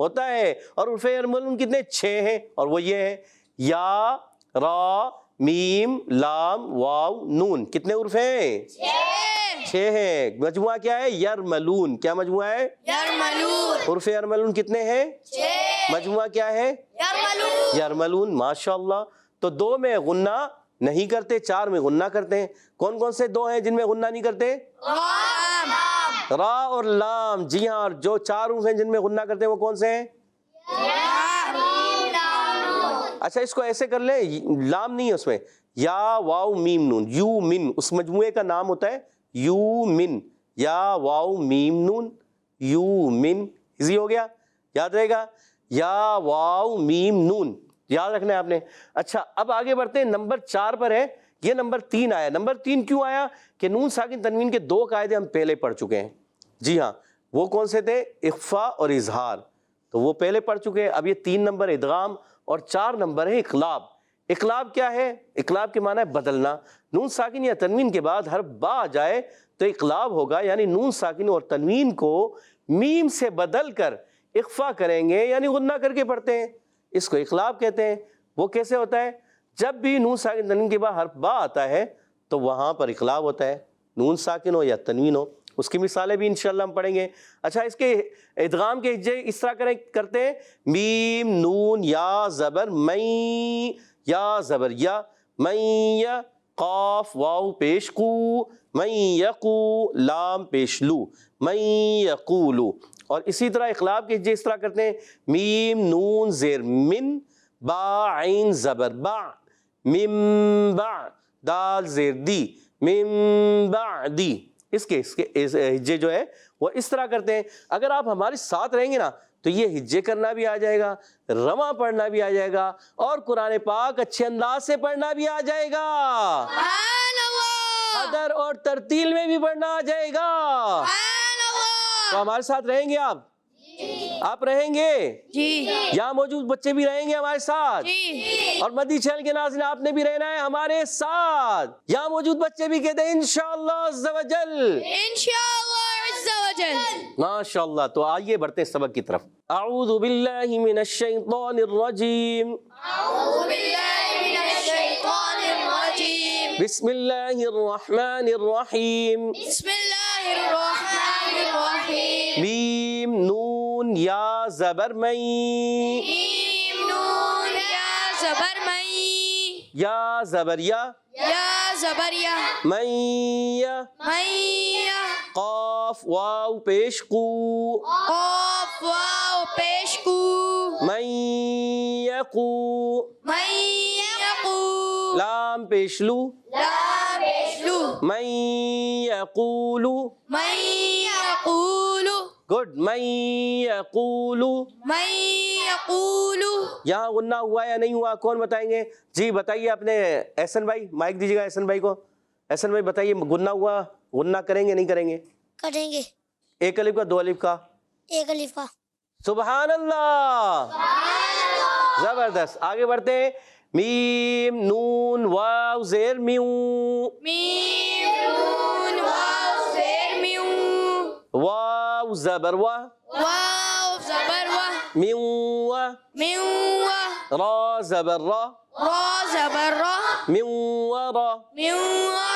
ہوتا ہے. اور حروف یرملون کتنے؟ 6 ہیں, اور وہ یہ ہیں یا, را, میم, لام, واو, نون. کتنے حروف ہیں؟ 6 ہیں. مجموعہ کیا ہے؟ یرملون. کیا مجموعہ ہے؟ یرملون. حروف یرملون کتنے ہیں؟ 6. مجموعہ کیا ہے؟ یرملون. یرملون. ماشاءاللہ. تو 2 میں غنہ نہیں کرتے, 4 میں غنہ کرتے ہیں. کون کون سے 2 ہیں جن میں غنہ نہیں کرتے؟ لام. را اور لام. جی ہاں. اور جو 4 حروف ہیں جن میں غنہ کرتے ہیں وہ کون سے ہیں؟ اچھا اس کو ایسے کر لیں, لام نہیں ہے اس میں, یا, واو, میم, نون. یو من, اس مجموعے کا نام ہوتا ہے یو من. یا, واو, میم, نون, یو من. ایزی ہو گیا, یاد رہے گا. یا, واو, میم, نون, یاد رکھنا ہے آپ نے. اچھا اب آگے بڑھتے ہیں, نمبر 4 پر ہے. یہ نمبر 3 آیا. نمبر 3 کیوں آیا؟ کہ نون ساکن تنوین کے 2 قاعدے ہم پہلے پڑھ چکے ہیں. جی ہاں, وہ کون سے تھے؟ اخفا اور اظہار. تو وہ پہلے پڑھ چکے ہیں. اب یہ 3 نمبر ادغام اور 4 نمبر ہے اقلاب. اقلاب کیا ہے؟ اقلاب کے معنی ہے بدلنا. نون ساکن یا تنوین کے بعد حرف با آ جائے تو اقلاب ہوگا, یعنی نون ساکن اور تنوین کو میم سے بدل کر اخفا کریں گے, یعنی غنہ کر کے پڑھتے ہیں. اس کو اقلاب کہتے ہیں. وہ کیسے ہوتا ہے؟ جب بھی نون ساکن تنوین کے بعد حرف با آتا ہے تو وہاں پر اقلاب ہوتا ہے, نون ساکن ہو یا تنوین ہو. اس کی مثالیں بھی انشاءاللہ ہم پڑھیں گے. اچھا اس کے ادغام کے ہجے اس طرح کرتے ہیں, میم, نون, یا زبر میں, یا زبر یا, میں, قاف, واو پیش قو, میں یقو, لام پیش لو, میں یقولو. اور اسی طرح اقلاب کے ہجے اس طرح کرتے ہیں, میم, نون, زیر من, با, عین, زبر با, مم با, دال, زیر دی, مم بعدی. اس کے ہجے جو ہے وہ اس طرح کرتے ہیں. اگر آپ ہمارے ساتھ رہیں گے نا تو یہ ہجے کرنا بھی آ جائے گا, رواں پڑھنا بھی آ جائے گا, اور قرآن پاک اچھے انداز سے پڑھنا بھی آ جائے گا, سبحان اللہ. قدر اور ترتیل میں بھی پڑھنا آ جائے گا. سبحان اللہ. تو ہمارے ساتھ رہیں گے آپ رہیں گے. جی. یہاں موجود بچے بھی رہیں گے ہمارے ساتھ, جی. اور مدی چینل کے ناظرین آپ نے بھی رہنا ہے ہمارے ساتھ. یہاں موجود بچے بھی کہتے ہیں انشاءاللہ عز و جل. انشاءاللہ عز و جل. ماشاءاللہ. تو آئیے بڑھتے ہیں سبق کی طرف. اعوذ باللہ من الشیطان الرجیم, اعوذ باللہ من الشیطان الرجیم. بسم اللہ الرحمن الرحیم. بسم اللہ الرحمن الرحیم. میم, نون, یا زبر میں, میم, نون, یا زبر میں, یا زبر یا, یا زبر یا, میں, میں, قاف, واو پیش قو, قاف, واو پیش کو, میں یقو, میں یقو, لام پیش لو, لام پیش لو, میں یقولو. میں یقول, گڈ. میں یقولو. میں یقول. یہاں غنہ ہوا یا نہیں ہوا کون بتائیں گے؟ جی بتائیے اپنے احسن بھائی, مائک دیجیے گا احسن بھائی کو. احسن بھائی بتائیے غنہ ہوا, غنہ کریں گے نہیں کریں گے؟ کریں گے. 1 الف کا, 2 الف کا؟ 1 الف کا. سبحان اللہ, زبردست. آگے بڑھتے ہیں. میم, نون, واو, زیر میو, میم, نون, واو, زیر میو, واو زبر وا, واو زبر و, میو وا, میو و, را زبر را, را زبر را, میو را, میو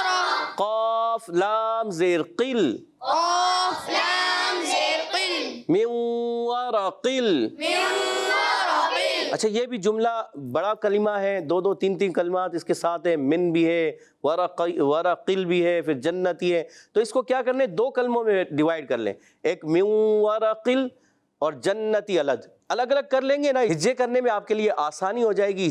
را, قاف, لام, زیر قل, قاف, لام, زیر قل, میو را قل. میو را قل. اچھا یہ بھی جملہ بڑا کلمہ ہے, 2 3 کلمات اس کے ساتھ ہے. من بھی ہے, ورقل بھی ہے, پھر جنتی ہے. تو اس کو کیا کرنے, 2 کلموں میں ڈیوائیڈ کر لیں. ایک من ورقل اور جنتی الگ الگ کر لیں گے نا, ہجے کرنے میں آپ کے لیے آسانی ہو جائے گی,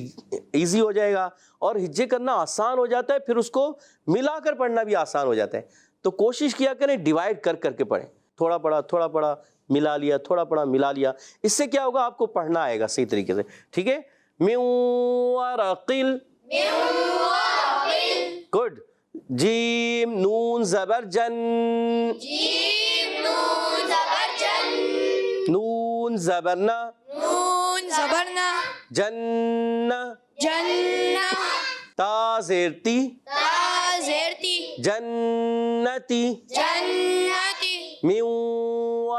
ایزی ہو جائے گا. اور ہجے کرنا آسان ہو جاتا ہے, پھر اس کو ملا کر پڑھنا بھی آسان ہو جاتا ہے. تو کوشش کیا کریں ڈیوائیڈ کر کے پڑھیں. تھوڑا پڑھا ملا لیا, تھوڑا پڑھا ملا لیا. اس سے کیا ہوگا, آپ کو پڑھنا آئے گا صحیح طریقے سے. ٹھیک ہے. من ورقل, گڈ. جیم, نون, زبر جن, جیم, نون, زبر جن, نون زبرنا, نون زبرنا, جن, جنہ, تا زیرتی, تا زیرتی, جنتی, جنتی, من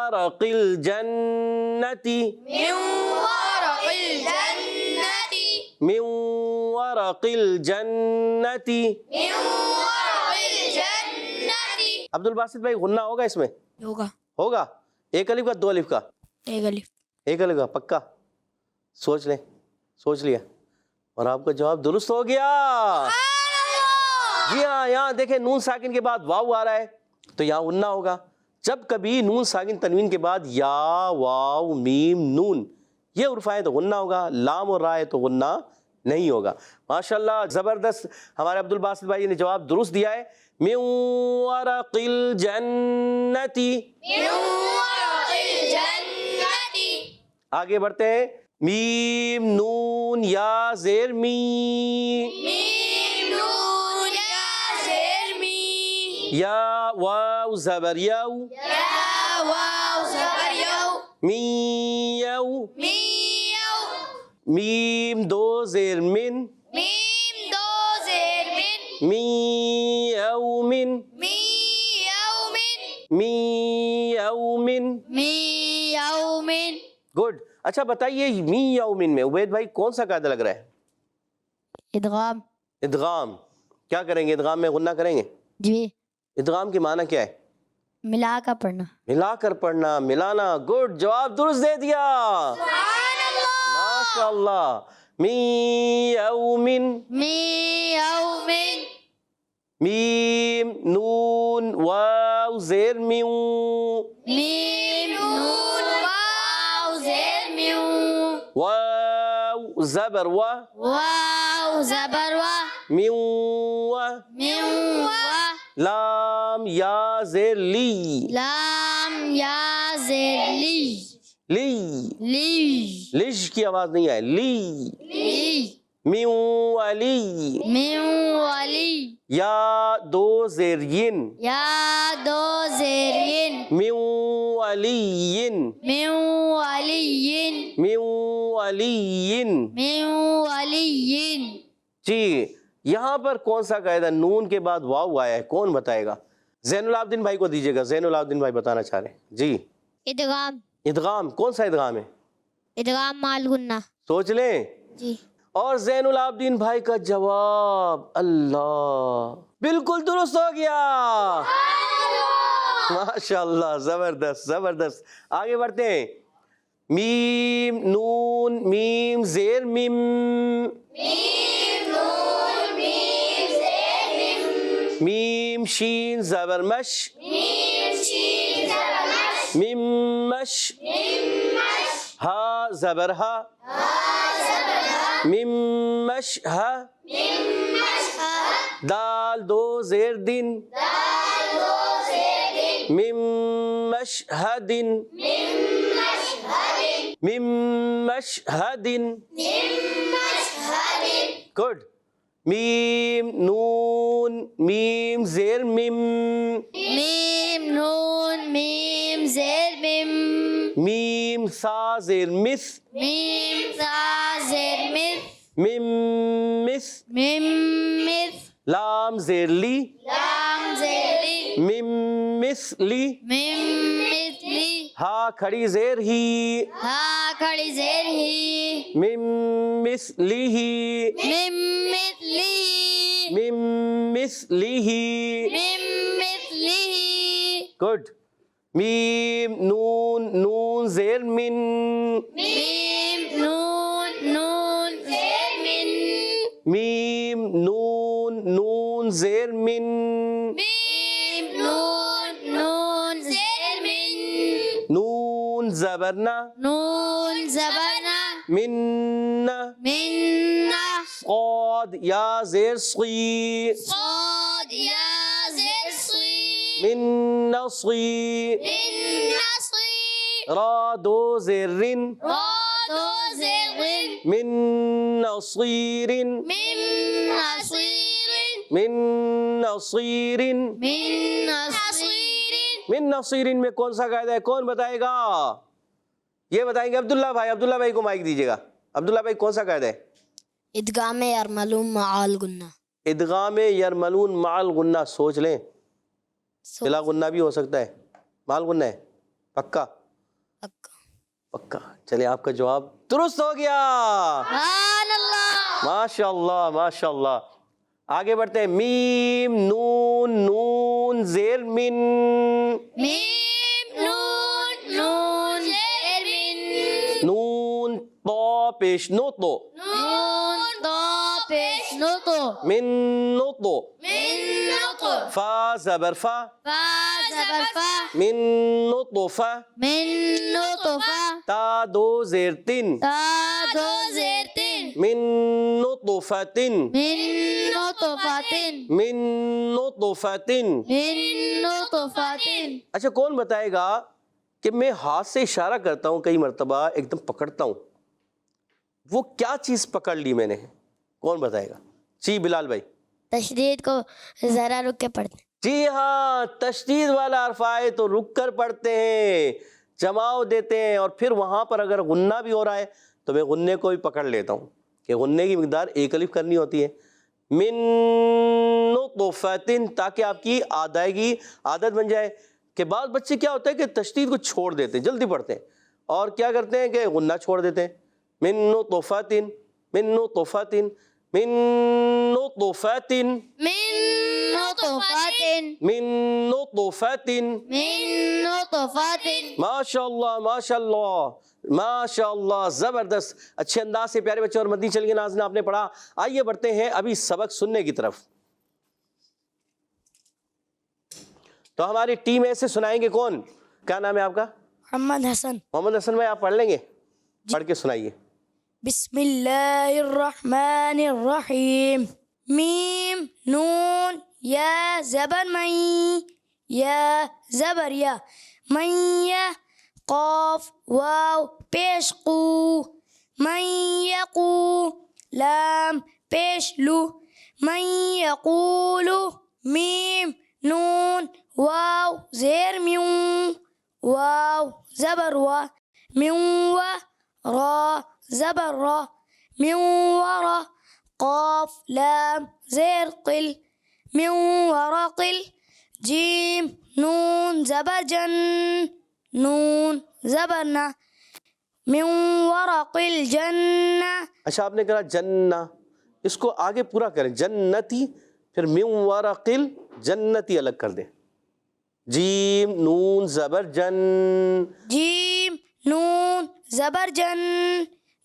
ورق الجنة من ورق الجنة من ورق الجنة من ورق الجنة عبد الباسط بھائی غنہ ہوگا اس میں؟ ہوگا ہوگا. ایک الف کا دو الف کا؟ ایک الف. ایک الف کا پکا؟ سوچ لیں. سوچ لیا اور آپ کا جواب درست ہو گیا. جی ہاں یہاں دیکھیں نون ساکن کے بعد واو آ رہا ہے تو یہاں غنہ ہوگا. جب کبھی نون ساکن تنوین کے بعد یا واو میم نون یہ حروف آئے تو غنہ ہوگا. لام اور را ہے تو غنہ نہیں ہوگا. ماشاءاللہ زبردست ہمارے عبد الباسط بھائی نے جواب درست دیا ہے. من ورق الجنت. من ورق الجنة آگے بڑھتے ہیں. میم نون یا زیر می. میم نون یا زیر می یا واو زبر یو. یا واو زبر یو می یو. می یو میم دو زیر من. میم دو زیر من می یومن. می یومن می یومن. می یومن. گڈ. اچھا بتائیے می یومن میں عبید بھائی کون سا قاعدہ لگ رہا ہے؟ ادغام. ادغام. کیا کریں گے ادغام میں؟ غنہ کریں گے. جی ادغام کی معنی کیا ہے؟ ملا کر پڑھنا. ملا کر پڑھنا، ملانا. گڈ جواب درست دے دیا. ماشاء اللہ. می یومن. می یومن میم نون واو زیر میو. میم نون واو زیر میو واو زبر و. واو زبر و میو. میو و لام یا زیر لی. لام یا زیر لی. لی. لی لش کی آواز نہیں آئے. لی. لی. میو علی. میو علی. یا دو زیر ین. یا دو زیر ین. میو علی. میو علی. میو علی. میو علی. جی یہاں پر کون سا قاعدہ نون کے بعد واو آیا ہے کون بتائے گا؟ زین العابدین بھائی کو دیجیے گا. زین العابدین بھائی بتانا چاہ رہے ہیں. جی ادغام. ادغام. کون سا ادغام ہے؟ ادغام مال غنہ. سوچ لیں. جی اور زین العابدین بھائی کا جواب اللہ بالکل درست ہو گیا. ماشاء اللہ زبردست زبردست. آگے بڑھتے ہیں. میم نون میم زیر میم. میم نون میم زیر میم. میم شین زبر مش. میم شین زبر مش. میم مش. میم مش. ہا زبر ہا. میم مش ہا. میم مش. دال دو زیر دن. دال دو زیر دن. میم مش ہا دن. میم مش ہدن. میم مش ہا دن. میم مش ہدن. گڈ. میم نون میم زیر میم. میم نون میم زیر میم. میم سا زیر مس. میم سا زیر مس. میم مس. میم مس. لام زیر لی. لام زیر لی. میم مس لی. میم مس لی. ہا کھڑی زیر ہی. ہا کھڑی زیر ہی. میم مس لی ہی. میم مس لی. میم مس لی ہی. میم مس لی. گڈ. میم نون نون زیر من. میم نون نون زیر من. میم نون نون زیر من. میم نون نون زیر من. نون زبرنا. نون زبرنا. منا. منا. صاد یا زیر صی. صاد یا زیر صی. من نصی. من نصی. را دو زیر رن. را دو زیر رن. من نصیر. من نصیر. من نصیر. من نصیر. من نصیرین میں کون سا قاعدہ ہے کون بتائے گا؟ یہ بتائیں گے عبداللہ بھائی. عبداللہ بھائی کو مائک دیجیے گا. عبداللہ بھائی کون سا قاعدہ ہے؟ ادغام یرملون معال غنہ. ادغام یرملون معال غنہ. سوچ لیں. سلا غنہ بھی ہو سکتا ہے. مال غنہ ہے پکا. پکا. چلے آپ کا جواب درست ہو گیا. سبحان اللہ. ماشاء اللہ ماشاء اللہ. آگے بڑھتے ہیں. میم نون نون زیر من. میم نون نون زیر من. نون تو پیش نو تو. نون تو پیش نو تو. من نو تو. من نو تو. فا زبر فا. فا زبر فا. من نطفہ. من نو تو فا. تا دو زیر تین. تا دو زیر تین. من نطفۃ. من نو تو فاتن. من نطفۃ. من نو تو فاتن. اچھا کون بتائے گا کہ میں ہاتھ سے اشارہ کرتا ہوں کئی مرتبہ ایک دم پکڑتا ہوں، وہ کیا چیز پکڑ لی میں نے؟ کون بتائے گا؟ جی بلال بھائی. تشدید کو ذرا رک کے پڑھتے. جی ہاں، تشدید والا حرف آئے تو رک کر پڑھتے ہیں، جماؤ دیتے ہیں، اور پھر وہاں پر اگر غنہ بھی ہو رہا ہے تو میں غنے کو بھی پکڑ لیتا ہوں کہ غنے کی مقدار ایک الف کرنی ہوتی ہے. من نطفۃ، تاکہ آپ کی ادائیگی عادت بن جائے. کہ بعض بچے کیا ہوتا ہے کہ تشدید کو چھوڑ دیتے ہیں، جلدی پڑھتے ہیں، اور کیا کرتے ہیں کہ غنہ چھوڑ دیتے ہیں. من نطفۃ من نطفۃ من نطفۃ من نو تو فاتن. من نطفۃ. من نو تو فاتن. ماشاء اللہ ماشاء اللہ ماشاء اللہ، زبردست. اچھے انداز سے پیارے بچے اور مدنی چل کے ناظرین آپ نے پڑھا. آئیے بڑھتے ہیں ابھی سبق سننے کی طرف. تو ہماری ٹیم ایسے سنائیں گے کون؟ کیا نام ہے آپ کا؟ محمد حسن. محمد حسن بھائی آپ پڑھ لیں گے؟ پڑھ کے سنائیے. بسم اللہ الرحمن الرحیم. میم نون یا زبر مئی، یا زبر یا، من یا، قاف واو پیش قو، من یقو، لام پیش لو، من یقولو، میم نون واو زیر میون، واو زبر وا، میون وا، را زبر را، من ورا، قاف لام زیر قل، من ورقل، جیم نون زبر جن، نون زبر نا، من ورقل جنہ. اچھا آپ نے کہا جنہ، اس کو آگے پورا کریں. جنتی، پھر من ورقل جنتی الگ کر دیں. جیم نون زبر جن. جیم نون زبر جن،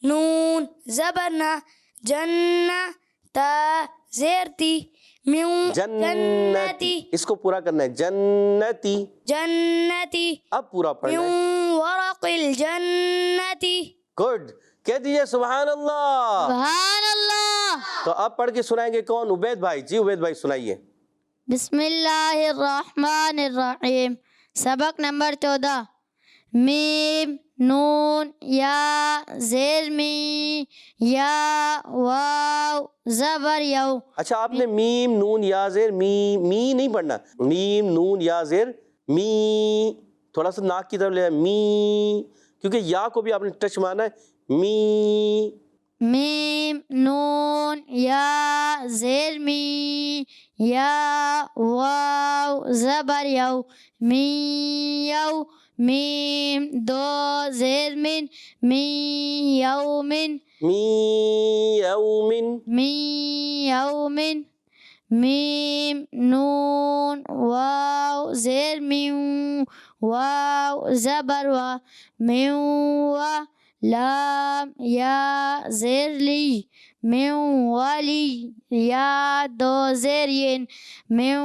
نون زبر نا، جنہ تا زیر تی، من جنتی، اس کو پورا کرنا ہے. جنتی. جنتی، اب پورا من پڑھنا ہے. ورق الجنتی. گڈ. کہہ دیجئے سبحان اللہ. سبحان اللہ. تو اب پڑھ کے سنائیں گے کون؟ عبید بھائی. جی عبید بھائی سنائیے. بسم اللہ الرحمن الرحیم. سبق نمبر 14. میم نون یا زیر می، یا واو زبر یو. اچھا آپ نے میم نون یا زیر می، می نہیں پڑھنا. میم نون یا زیر می، تھوڑا سا ناک کی طرف لے جائیں. می، کیونکہ یا کو بھی آپ نے ٹچ مارنا ہے. می. میم نون یا زیر می، یا واو زبر یو، می یو، میم دو زیر من، می یومن، می یومن. می یومن، میم نون واو زیر میو، واو زبر وا، میو وا، لام یا زیر لی، میو والی، یا دو زیر ین، میو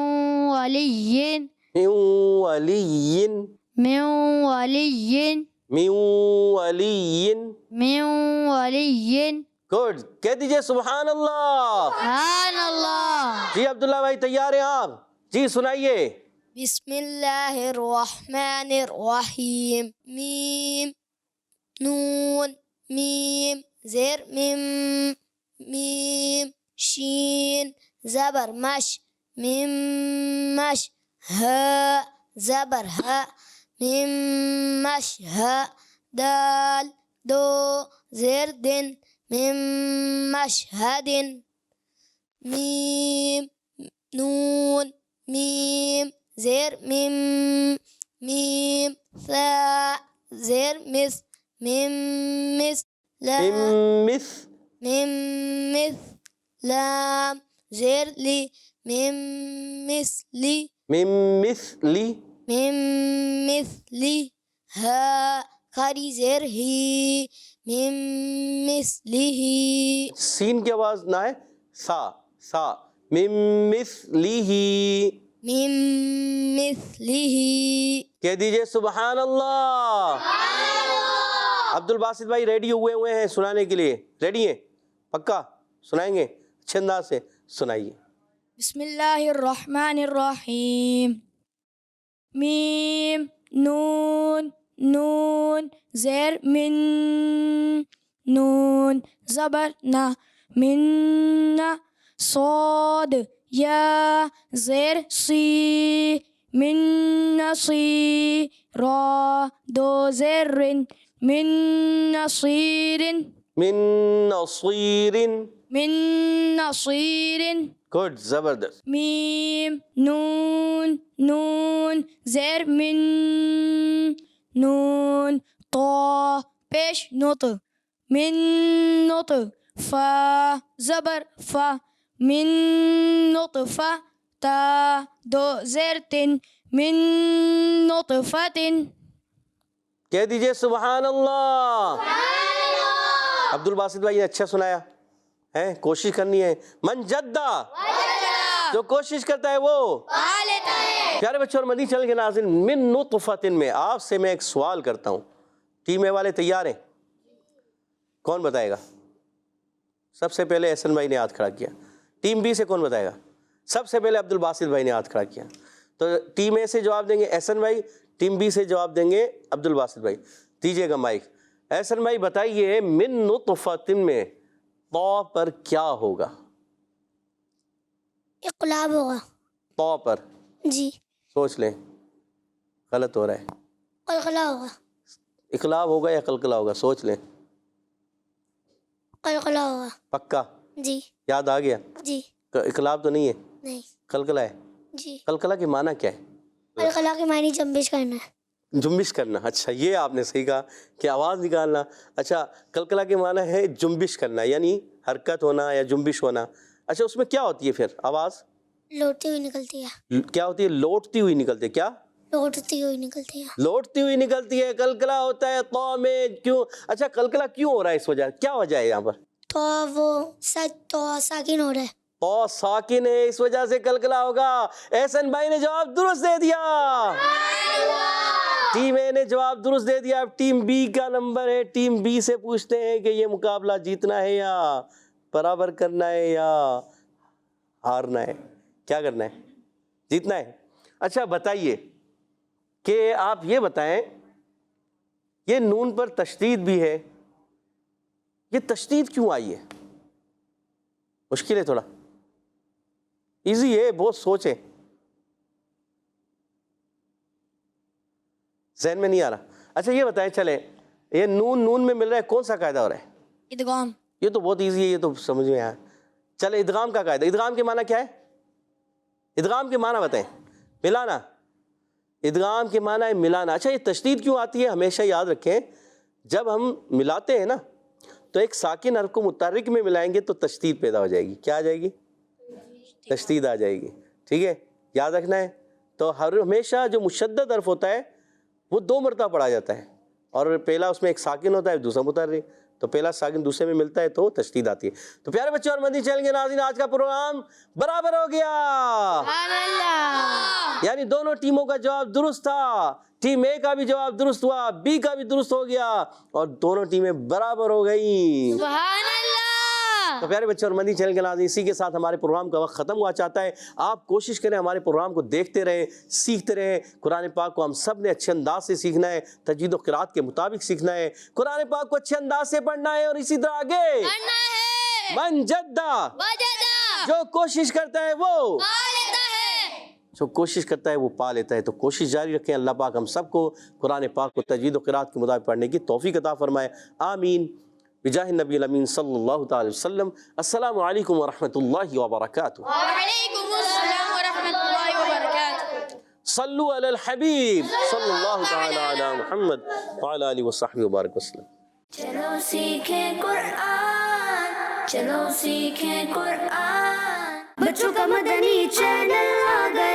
والین، من ولین. میو والین، من ولین. میو والین. گڈ. کہہ دیجئے سبحان اللہ. سبحان اللہ. جی عبداللہ بھائی تیار ہیں آپ؟ جی سنائیے. بسم اللہ الرحمن الرحیم. میم نون میم زیر میم، میم شین زبر مش، میم مش، ها زبر ها، میم مش ها، دال دو زیر دن، میم مشهد، میم نون میم زیر میم، میم ثاء زیر مس، ميم مثل ميم مثل لام زر لي ميم مثلي ها خری زر ہی ميم مثله سین کی آواز نہ ہے، سا من مثلہ، ميم مثله کہہ دیجئے سبحان اللہ۔ عبد الباسط بھائی ریڈی ہوئے ہیں سنانے کے لیے، ریڈی ہیں؟ پکا سنائیں گے؟ اچھے انداز سے سنائیے۔ بسم اللہ الرحمن الرحیم میم نون زیر من نون زبر نہ من صاد یا زیر سی من نصی را دو زر من نصیر من نصیر گڈ، زبردست۔ میم نون زیر من نون طا پیش نوت من نوت فا زبر فا من نطفہ تا دو زیر تن من نطفہ کہہ دیجئے سبحان اللہ۔ عبد الباسط بھائی نے اچھا سنایا ہے، کوشش کرنی ہے۔ من جدہ، جو کوشش کرتا ہے وہ پیارے بچوں اور مدنی چینل کے ناظرین، من نطفۃ میں آپ سے میں ایک سوال کرتا ہوں، ٹیم اے والے تیار ہیں؟ کون بتائے گا؟ سب سے پہلے احسن بھائی نے ہاتھ کھڑا کیا۔ ٹیم بی سے کون بتائے گا؟ سب سے پہلے عبد الباسط بھائی نے ہاتھ کھڑا کیا۔ تو ٹیم اے سے جواب دیں گے احسن بھائی، ٹیم بی سے جواب دیں گے عبد الباسط بھائی۔ دیجیے گا مائک۔ احسن بھائی بتائیے من نطفۃ میں طا پر کیا ہوگا؟ اقلاب ہوگا۔ طا پر جی سوچ لیں، غلط ہو رہا ہے۔ قلقلہ ہوگا۔ اقلاب ہوگا یا قلقلہ ہوگا؟ سوچ لیں۔ قلقلہ ہوگا۔ پکا؟ جی یاد آ گیا؟ جی اقلاب تو نہیں ہے، نہیں قلقلہ ہے۔ جی قلقلہ کے معنی کیا ہے؟ قلقلہ کے معنی جنبش کرنا ہے۔ جنبش کرنا، اچھا یہ آپ نے صحیح کہا کہ آواز نکالنا۔ اچھا قلقلہ کے معنی ہے جنبش کرنا، یعنی حرکت ہونا یا جنبش ہونا۔ اچھا اس میں کیا ہوتی ہے پھر آواز؟ لوٹتی ہوئی نکلتی ہے۔ کیا ہوتی ہے؟ لوٹتی ہوئی نکلتی ہے۔ کیا؟ لوٹتی ہوئی نکلتی ہے۔ لوٹتی ہوئی نکلتی ہے۔ قلقلہ ہوتا ہے طا میں، کیوں؟ اچھا قلقلہ کیوں ہو رہا ہے؟ اس وجہ کیا وجہ ہے یہاں پر؟ تو وہ تو ساکن ہو رہا ہے۔ طا ساکن ہے، اس وجہ سے قلقلہ ہوگا۔ احسن بھائی نے جواب درست دے دیا، ٹیم اے نے جواب درست دے دیا۔ اب ٹیم بی کا نمبر ہے، ٹیم بی سے پوچھتے ہیں کہ یہ مقابلہ جیتنا ہے یا برابر کرنا ہے یا ہارنا ہے؟ کیا کرنا ہے؟ جیتنا ہے۔ اچھا بتائیے کہ آپ یہ بتائیں، یہ نون پر تشدید بھی ہے، یہ تشدید کیوں آئی ہے؟ مشکل ہے تھوڑا، ایزی ہے، بہت سوچیں، ذہن میں نہیں آ رہا۔ اچھا یہ بتائیں، چلیں یہ نون میں مل رہا ہے، کون سا قاعدہ ہو رہا ہے؟ ادغام۔ یہ تو بہت ایزی ہے، یہ تو سمجھ میں آیا۔ چلے ادغام کا قاعدہ، ادغام کے معنی کیا ہے؟ ادغام کے معنی بتائیں۔ ملانا، ادغام کے معنی ہے ملانا۔ اچھا یہ تشدید کیوں آتی ہے؟ ہمیشہ یاد رکھیں جب ہم ملاتے ہیں نا تو ایک ساکن حرف کو متحرک میں ملائیں گے تو تشدید پیدا ہو جائے گی۔ کیا آ جائے گی؟ تشدید آ جائے گی، ٹھیک ہے، یاد رکھنا ہے۔ تو ہمیشہ جو مشدد حرف ہوتا ہے وہ دو مرتبہ پڑھا جاتا ہے، اور پہلا اس میں ایک ساکن ہوتا ہے، دوسرا متحرک، تو پہلا ساکن دوسرے میں ملتا ہے تو تشدید آتی ہے۔ تو پیارے بچوں اور مدنی چینل کے ناظرین، آج کا پروگرام برابر ہو گیا، یعنی دونوں ٹیموں کا جواب درست تھا۔ ٹیم اے کا بھی جواب درست ہوا، بی کا بھی درست ہو گیا، اور دونوں ٹیمیں برابر ہو گئیں۔ سبحان اللہ۔ تو پیارے بچوں اور مدنی چینل کے ناظرین، اسی کے ساتھ ہمارے پروگرام کا وقت ختم ہوا چاہتا ہے۔ آپ کوشش کریں ہمارے پروگرام کو دیکھتے رہیں، سیکھتے رہیں۔ قرآن پاک کو ہم سب نے اچھے انداز سے سیکھنا ہے، تجوید و قرات کے مطابق سیکھنا ہے، قرآن پاک کو اچھے انداز سے پڑھنا ہے، اور اسی طرح آگے من جدہ، جو کوشش کرتا ہے وہ جو کوشش کرتا ہے وہ پا لیتا ہے۔ تو کوشش جاری رکھیں۔ اللہ پاک ہم سب کو قرآن پاک کو تجوید و قرات کے مطابق پڑھنے کی توفیق عطا فرمائے، آمین، بجاہ النبی الامین صلی اللہ تعالی وسلم۔ السلام علیکم ورحمۃ اللہ وبرکاتہ۔ وعلیکم السلام ورحمۃ اللہ وبرکاتہ۔ صلو علی الحبیب صلی اللہ تعالی علی محمد وعلی آلہ وصحبہ وبارک وسلم. چلو سیکھیں قرآن، چلو سیکھیں قرآن. بچوں کا مدنی چینل آ گیا.